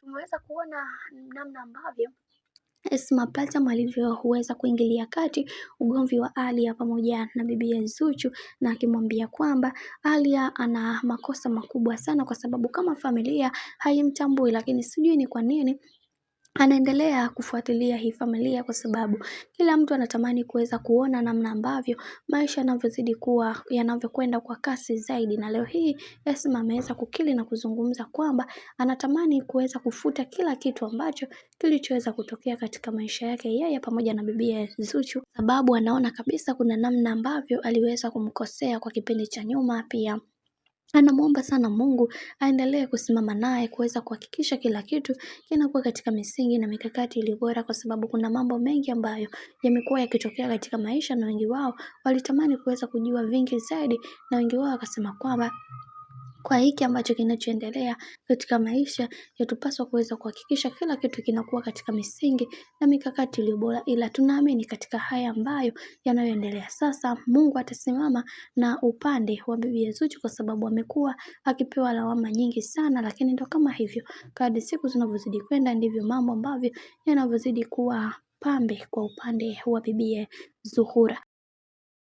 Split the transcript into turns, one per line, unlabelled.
tumeweza kuona namna ambavyo Esma Platinum alivyoweza kuingilia kati ugomvi wa Aaliyah pamoja na bibi Zuchu, na akimwambia kwamba Aaliyah ana makosa makubwa sana kwa sababu kama familia haimtambui, lakini sijui ni kwa nini anaendelea kufuatilia hii familia, kwa sababu kila mtu anatamani kuweza kuona namna ambavyo maisha yanavyozidi kuwa yanavyokwenda kwa kasi zaidi. Na leo hii Esma ameweza kukiri na kuzungumza kwamba anatamani kuweza kufuta kila kitu ambacho kilichoweza kutokea katika maisha yake yeye pamoja na bibi Zuchu, sababu anaona kabisa kuna namna ambavyo aliweza kumkosea kwa kipindi cha nyuma. Pia anamuomba sana Mungu aendelee kusimama naye kuweza kuhakikisha kila kitu kinakuwa katika misingi na mikakati iliyo bora, kwa sababu kuna mambo mengi ambayo yamekuwa yakitokea katika maisha na wengi wao walitamani kuweza kujua vingi zaidi, na wengi wao wakasema kwamba kwa hiki ambacho kinachoendelea katika maisha yatupaswa kuweza kuhakikisha kila kitu kinakuwa katika misingi na mikakati iliyo bora, ila tunaamini katika haya ambayo yanayoendelea sasa Mungu atasimama na upande wa bibi Zuchu, kwa sababu amekuwa akipewa lawama nyingi sana. Lakini ndo kama hivyo, kadri siku zinavyozidi kwenda ndivyo mambo ambavyo yanavyozidi kuwa pambe kwa upande wa bibi Zuhura.